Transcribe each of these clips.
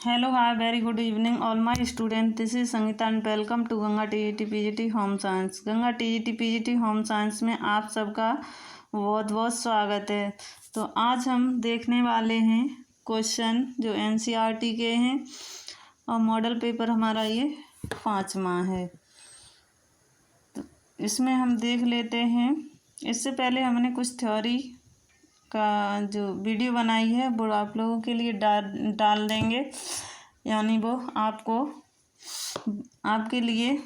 Hello, hi, very good evening, all my students. This is Sangeeta and welcome to Ganga TGT PGT home science. Ganga TGT PGT home science में आप सबका बहुत बहुत स्वागत है। तो आज हम देखने वाले हैं क्वेश्चन जो एनसीईआरटी के हैं और मॉडल पेपर हमारा ये 5वां है। तो इसमें हम देख लेते हैं। इससे पहले हमने कुछ थ्योरी का जो वीडियो बनाई है वो आप लोगों के लिए डाल देंगे, यानी वो आपके लिए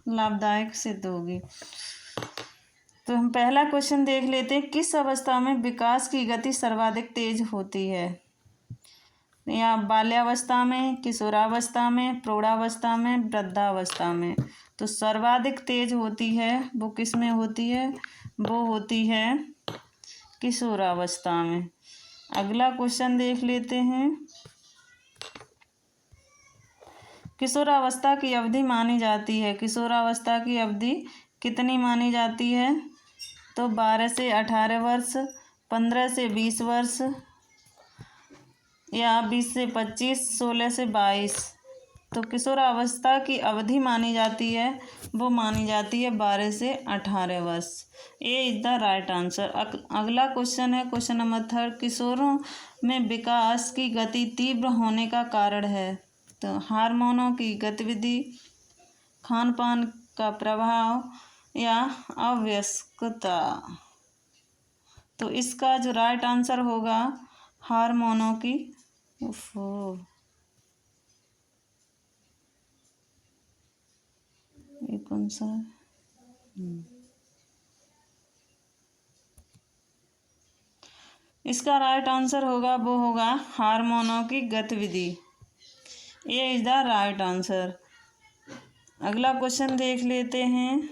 लाभदायक सिद्ध होगी। तो हम पहला क्वेश्चन देख लेते हैं। किस अवस्था में विकास की गति सर्वाधिक तेज होती है? या बाल्यावस्था में, किशोरावस्था में, प्रौढ़ावस्था में, वृद्धावस्था में? तो सर्वाधिक तेज होती है वो किस में होती है? वो होती है किशोरावस्था में। अगला क्वेश्चन देख लेते हैं। किशोरावस्था की अवधि मानी जाती है, किशोरावस्था की अवधि कितनी मानी जाती है? तो 12 से 18 वर्ष, 15 से 20 वर्ष, या 20 से 25, 16 से 22। तो किशोरावस्था की अवधि मानी जाती है वो मानी जाती है 12 से 18 वर्ष। ए इज द राइट आंसर। अगला क्वेश्चन है क्वेश्चन नंबर 3। किशोरों में विकास की गति तीव्र होने का कारण है? तो हार्मोनों की गतिविधि, खान पान का प्रभाव या अवयस्कता? तो इसका जो राइट आंसर होगा हार्मोनों की ये कौन सा है? इसका राइट आंसर होगा वो होगा हार्मोनों की गतिविधि। ये इज द राइट आंसर। अगला क्वेश्चन देख लेते हैं।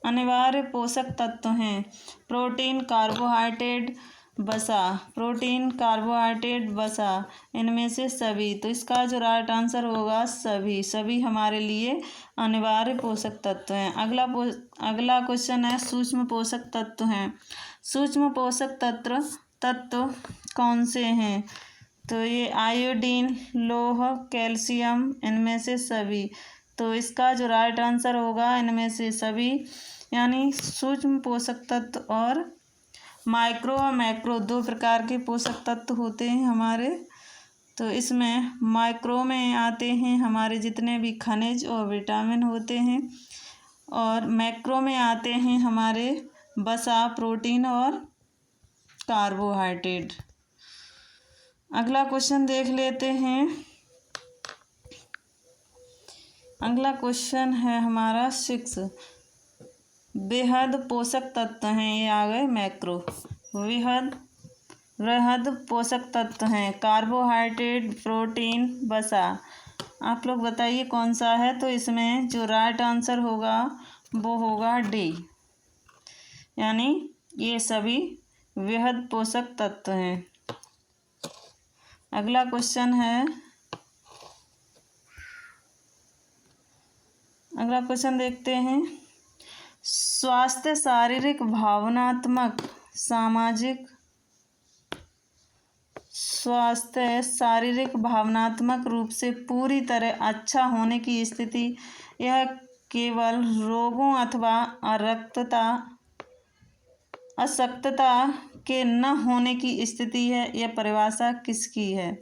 अनिवार्य पोषक तत्व हैं प्रोटीन, कार्बोहाइड्रेट, वसा। प्रोटीन, कार्बोहाइड्रेट, वसा, इनमें से सभी। तो इसका जो राइट आंसर होगा सभी हमारे लिए अनिवार्य पोषक तत्व हैं। अगला क्वेश्चन है सूक्ष्म पोषक तत्व हैं। सूक्ष्म पोषक तत्व कौन से हैं? तो ये आयोडीन, लौह, कैल्शियम, इनमें से सभी। तो इसका जो राइट आंसर होगा इनमें से सभी, यानी सूक्ष्म पोषक तत्व और माइक्रो और मैक्रो 2 प्रकार के पोषक तत्व होते हैं हमारे। तो इसमें माइक्रो में आते हैं हमारे जितने भी खनिज और विटामिन होते हैं, और मैक्रो में आते हैं हमारे वसा, प्रोटीन और कार्बोहाइड्रेट। अगला क्वेश्चन देख लेते हैं। अगला क्वेश्चन है हमारा 6। बेहद पोषक तत्व हैं, ये आ गए मैक्रो। वृहद पोषक तत्व हैं कार्बोहाइड्रेट, प्रोटीन, वसा। आप लोग बताइए कौन सा है? तो इसमें जो राइट आंसर होगा वो होगा डी, यानी ये सभी वृहद पोषक तत्व हैं। अगला क्वेश्चन देखते हैं। स्वास्थ्य शारीरिक, भावनात्मक, सामाजिक। स्वास्थ्य शारीरिक भावनात्मक रूप से पूरी तरह अच्छा होने की स्थिति, यह केवल रोगों अथवा अशक्तता के न होने की स्थिति है। यह परिभाषा किसकी है?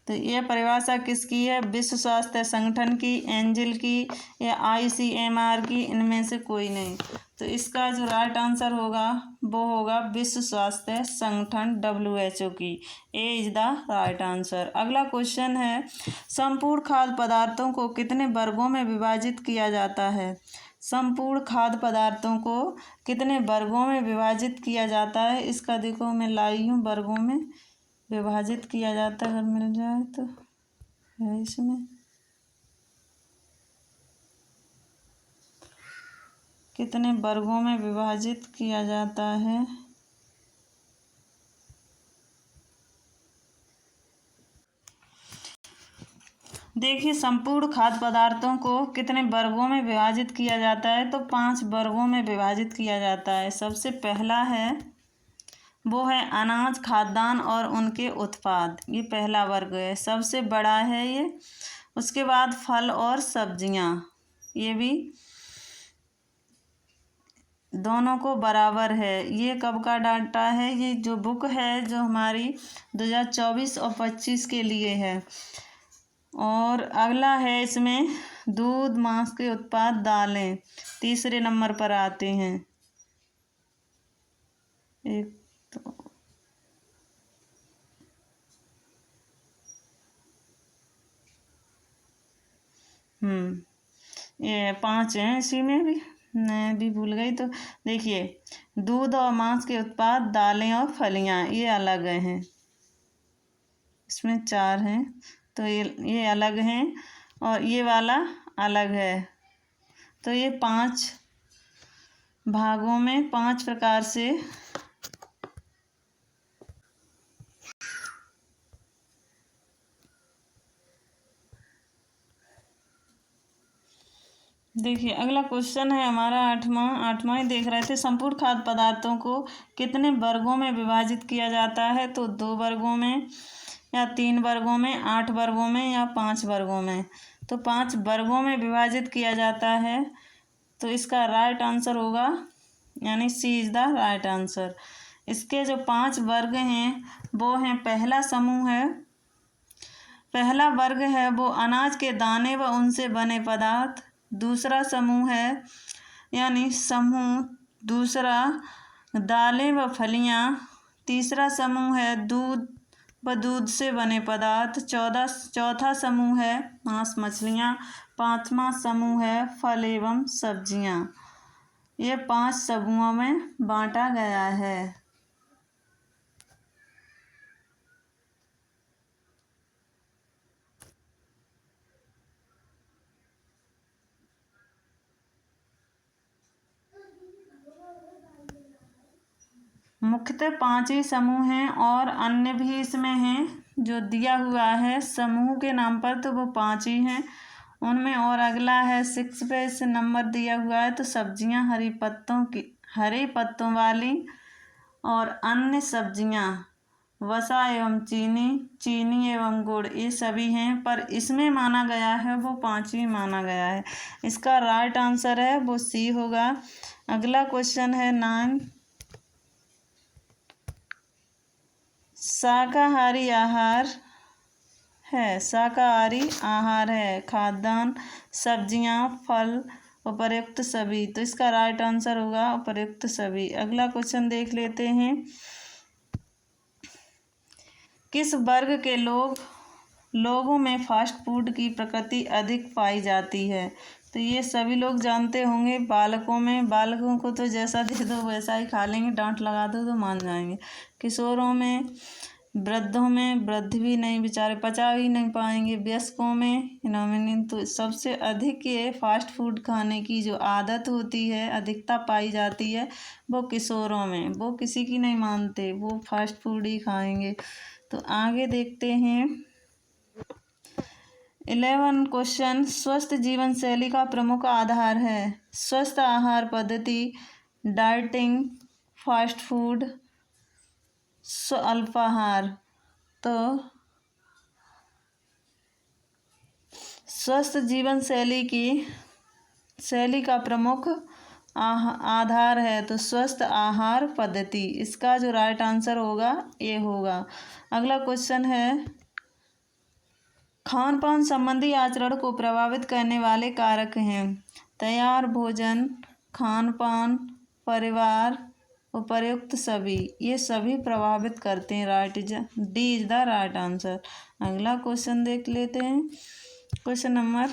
तो यह परिभाषा किसकी है? विश्व स्वास्थ्य संगठन की, एंजिल की, या ICMR की? इनमें से कोई नहीं। तो इसका जो राइट आंसर होगा वो होगा विश्व स्वास्थ्य संगठन WHO की। ए इज द राइट आंसर। अगला क्वेश्चन है संपूर्ण खाद्य पदार्थों को कितने वर्गों में विभाजित किया जाता है? संपूर्ण खाद्य पदार्थों को कितने वर्गों में विभाजित किया जाता है? इसका देखो मैं लाई हूँ, वर्गों में विभाजित किया जाता है, अगर मिल जाए तो है इसमें। कितने वर्गों में विभाजित किया जाता है? देखिए संपूर्ण खाद्य पदार्थों को कितने वर्गों में विभाजित किया जाता है? तो 5 वर्गों में विभाजित किया जाता है। सबसे पहला है वो है अनाज, खाद्यान्न और उनके उत्पाद। ये पहला वर्ग है, सबसे बड़ा है ये। उसके बाद फल और सब्जियां, ये भी दोनों को बराबर है। ये कब का डाटा है? ये जो बुक है जो हमारी 2024 और 25 के लिए है। और अगला है इसमें दूध, मांस के उत्पाद, दालें तीसरे नंबर पर आते हैं। एक तो ये 5 हैं, इसी में भी मैं भी भूल गई। तो देखिए, दूध और मांस के उत्पाद, दालें और फलियां, ये अलग हैं। इसमें 4 हैं, तो ये अलग हैं और ये वाला अलग है। तो ये 5 भागों में 5 प्रकार से देखिए। अगला क्वेश्चन है हमारा आठवां ही देख रहे थे। संपूर्ण खाद्य पदार्थों को कितने वर्गों में विभाजित किया जाता है? तो 2 वर्गों में या 3 वर्गों में, 8 वर्गों में या 5 वर्गों में? तो 5 वर्गों में विभाजित किया जाता है। तो इसका राइट आंसर होगा, यानी सी इज द राइट आंसर। इसके जो 5 वर्ग हैं वो हैं, पहला वर्ग है वो अनाज के दाने व उनसे बने पदार्थ। दूसरा समूह है, यानी समूह दूसरा, दालें व फलियां। तीसरा समूह है दूध व दूध से बने पदार्थ। चौथा समूह है मांस, मछलियां। 5वां समूह है फल एवं सब्जियां। ये 5 समूहों में बांटा गया है। मुख्यतः 5 ही समूह हैं और अन्य भी इसमें हैं जो दिया हुआ है समूह के नाम पर, तो वो 5 ही हैं उनमें। और अगला है 6 पे इसे नंबर दिया हुआ है। तो सब्जियां हरे पत्तों वाली और अन्य सब्जियां, वसा एवं चीनी एवं गुड़, ये सभी हैं। पर इसमें माना गया है वो 5 ही माना गया है। इसका राइट आंसर है वो सी होगा। अगला क्वेश्चन है 9। शाकाहारी आहार है खाद्यान्न, सब्जियां, फल, उपर्युक्त सभी। तो इसका राइट आंसर होगा उपर्युक्त सभी। अगला क्वेश्चन देख लेते हैं। किस वर्ग के लोगों में फास्ट फूड की प्रकृति अधिक पाई जाती है? तो ये सभी लोग जानते होंगे। बालकों को तो जैसा दे दो वैसा ही खा लेंगे, डांट लगा दो तो मान जाएंगे। किशोरों में, वृद्धों में, वृद्ध भी नहीं, बेचारे पचा ही नहीं पाएंगे। वयस्कों में, नॉमिनी। तो सबसे अधिक ये फास्ट फूड खाने की जो आदत होती है, अधिकता पाई जाती है वो किशोरों में। वो किसी की नहीं मानते, वो फास्ट फूड ही खाएंगे। तो आगे देखते हैं 11 क्वेश्चन। स्वस्थ जीवन शैली का प्रमुख आधार है। स्वस्थ आहार पद्धति, डाइटिंग, फास्ट फूड, अल्पाहार। तो स्वस्थ जीवन शैली का प्रमुख आधार है तो स्वस्थ आहार पद्धति। इसका जो राइट आंसर होगा ये होगा। अगला क्वेश्चन है खान पान संबंधी आचरण को प्रभावित करने वाले कारक हैं। तैयार भोजन, खान पान, परिवार, उपर्युक्त सभी। ये सभी प्रभावित करते हैं। D is the right answer. अगला क्वेश्चन देख लेते हैं। Question number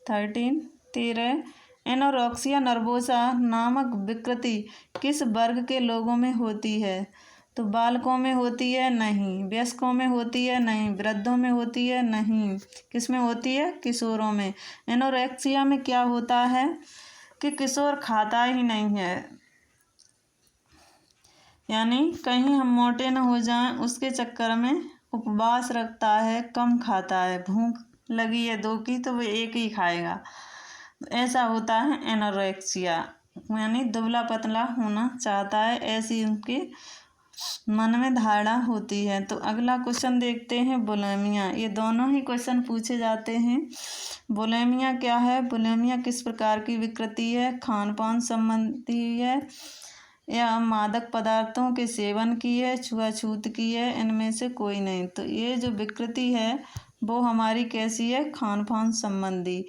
13। एनोरेक्सिया नर्वोसा नामक विकृति किस वर्ग के लोगों में होती है? तो बालकों में होती है? नहीं। वयस्कों में होती है? नहीं। वृद्धों में होती है? नहीं। किस में होती है? किशोरों में। एनोरेक्सिया में क्या होता है कि किशोर खाता ही नहीं है, यानी कहीं हम मोटे न हो जाएं उसके चक्कर में उपवास रखता है, कम खाता है। भूख लगी है 2 की तो वो 1 ही खाएगा। ऐसा होता है एनोरेक्सिया। यानी दुबला पतला होना चाहता है, ऐसी उनके मन में धारणा होती है। तो अगला क्वेश्चन देखते हैं, बुलिमिया। ये दोनों ही क्वेश्चन पूछे जाते हैं। बुलिमिया क्या है? बुलिमिया किस प्रकार की विकृति है? खान पान संबंधी है या मादक पदार्थों के सेवन की है, छुआछूत की है, इनमें से कोई नहीं। तो ये जो विकृति है वो हमारी कैसी है? खान पान संबंधी।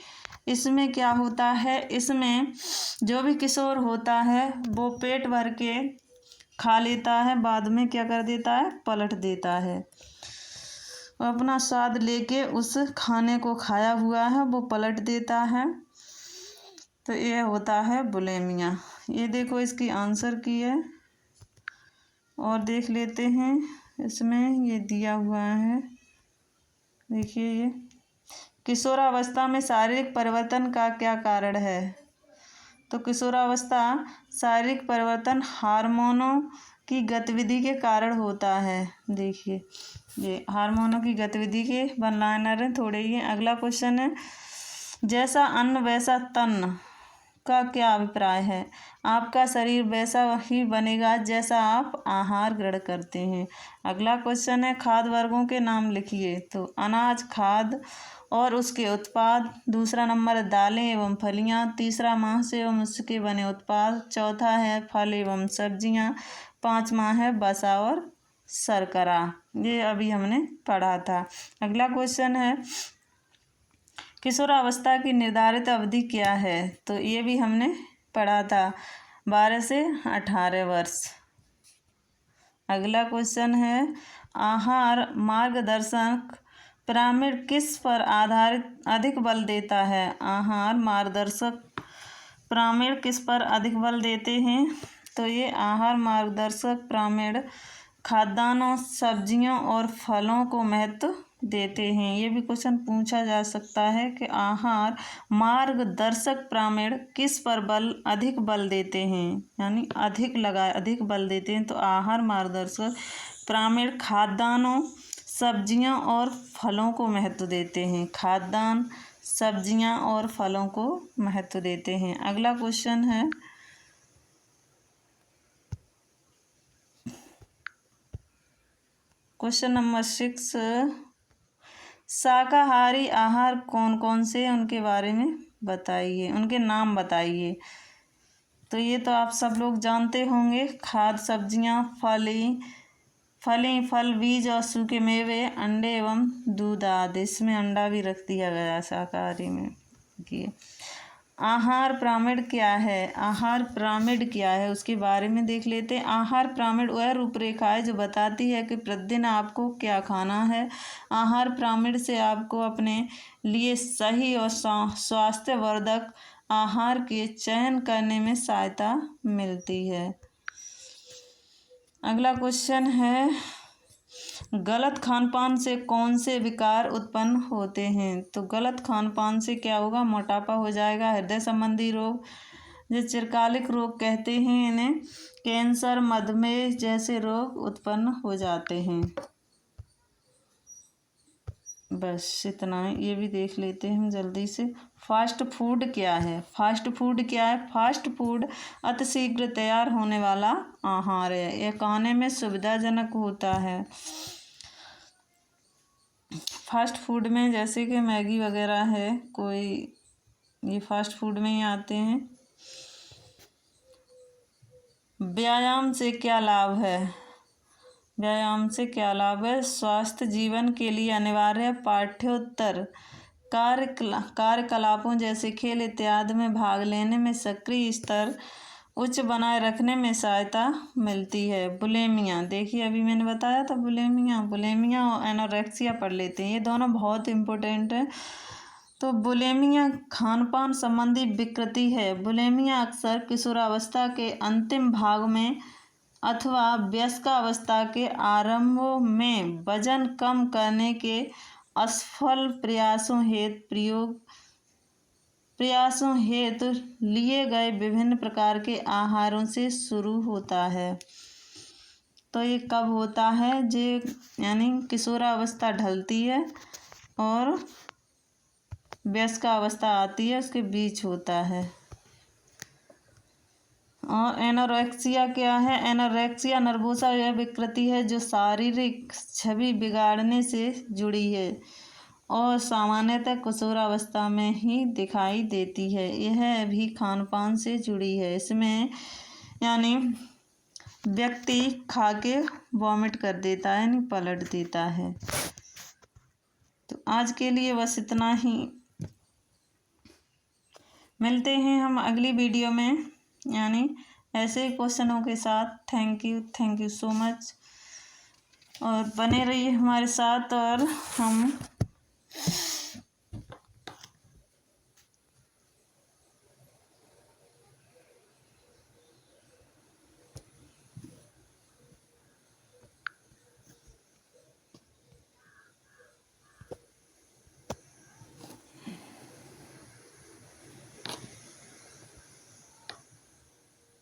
इसमें क्या होता है, इसमें जो भी किशोर होता है वो पेट भर के खा लेता है, बाद में क्या कर देता है? पलट देता है। वो अपना स्वाद लेके उस खाने को खाया हुआ है वो पलट देता है। तो ये होता है बुलिमिया। ये देखो इसकी आंसर की है और देख लेते हैं, इसमें ये दिया हुआ है। देखिए ये किशोरावस्था में शारीरिक परिवर्तन का क्या कारण है? तो किशोरावस्था शारीरिक परिवर्तन हार्मोनों की गतिविधि के कारण होता है। देखिए ये हार्मोनों की गतिविधि के वन लाइनर है थोड़े ही। अगला क्वेश्चन है, जैसा अन्न वैसा तन का क्या अभिप्राय है? आपका शरीर वैसा ही बनेगा जैसा आप आहार ग्रहण करते हैं। अगला क्वेश्चन है, खाद्य वर्गों के नाम लिखिए। तो अनाज, खाद्य और उसके उत्पाद। दूसरा नंबर है दालें एवं फलियां। तीसरा मांस एवं उसके बने उत्पाद। चौथा है फल एवं सब्जियां। पांचवा है वसा और शर्करा। ये अभी हमने पढ़ा था। अगला क्वेश्चन है, किशोरावस्था की निर्धारित अवधि क्या है? तो ये भी हमने पढ़ा था, 12 से 18 वर्ष। अगला क्वेश्चन है, आहार मार्गदर्शक पिरामिड किस पर आधारित अधिक बल देता है? आहार मार्गदर्शक पिरामिड किस पर अधिक बल देते हैं? तो ये आहार मार्गदर्शक पिरामिड खाद्यान्नों, सब्जियों और फलों को महत्व देते हैं। ये भी क्वेश्चन पूछा जा सकता है कि आहार मार्गदर्शक पिरामिड किस पर अधिक बल देते हैं, यानी अधिक बल देते हैं। तो आहार मार्गदर्शक पिरामिड खाद्यान्नों, सब्जियां और फलों को महत्व देते हैं। खाद्यान्न, सब्जियां और फलों को महत्व देते हैं। अगला क्वेश्चन है, क्वेश्चन नंबर 6, शाकाहारी आहार कौन कौन से हैं, उनके बारे में बताइए, उनके नाम बताइए। तो ये तो आप सब लोग जानते होंगे, खाद्य सब्जियां, फल, बीज और सूखे मेवे, अंडे एवं दूध आदि। इसमें अंडा भी रख दिया गया शाकाहारी में। देखिए आहार पिरामिड क्या है? आहार पिरामिड क्या है उसके बारे में देख लेते हैं। आहार पिरामिड वह रूपरेखा है जो बताती है कि प्रतिदिन आपको क्या खाना है। आहार पिरामिड से आपको अपने लिए सही और स्वास्थ्यवर्धक आहार के चयन करने में सहायता मिलती है। अगला क्वेश्चन है, गलत खानपान से कौन से विकार उत्पन्न होते हैं? तो गलत खानपान से क्या होगा? मोटापा हो जाएगा, हृदय संबंधी रोग, जो चिरकालिक रोग कहते हैं इन्हें, कैंसर, मधुमेह जैसे रोग उत्पन्न हो जाते हैं। बस इतना है, ये भी देख लेते हैं हम जल्दी से। फास्ट फूड क्या है? फास्ट फूड क्या है? फास्ट फूड अतिशीघ्र तैयार होने वाला आहार है। यह खाने में सुविधाजनक होता है। फास्ट फूड में जैसे कि मैगी वगैरह है कोई, ये फास्ट फूड में ही आते हैं। व्यायाम से क्या लाभ है? व्यायाम से क्या लाभ है? स्वस्थ जीवन के लिए अनिवार्य पाठ्योत्तर कार्यकलापों जैसे खेल इत्यादि में भाग लेने में सक्रिय स्तर उच्च बनाए रखने में सहायता मिलती है। बुलिमिया, देखिए अभी मैंने बताया था बुलिमिया और एनोरेक्सिया पढ़ लेते हैं, ये दोनों बहुत इम्पोर्टेंट है। तो बुलिमिया खान पान संबंधी विकृति है। बुलिमिया अक्सर किशोरावस्था के अंतिम भाग में अथवा वयस्कावस्था के आरंभ में वजन कम करने के असफल प्रयासों हेतु लिए गए विभिन्न प्रकार के आहारों से शुरू होता है। तो ये कब होता है? यानी किशोरावस्था ढलती है और वयस्कावस्था आती है, उसके बीच होता है। और एनोरेक्सिया क्या है? एनोरेक्सिया नर्वोसा यह विकृति है जो शारीरिक छवि बिगाड़ने से जुड़ी है और सामान्यतः किशोरावस्था में ही दिखाई देती है। यह भी खान पान से जुड़ी है। इसमें यानी व्यक्ति खा के वॉमिट कर देता है, यानी पलट देता है। तो आज के लिए बस इतना ही। मिलते हैं हम अगली वीडियो में, यानी ऐसे क्वेश्चनों के साथ। थैंक यू सो मच, और बने रहिए हमारे साथ। और हम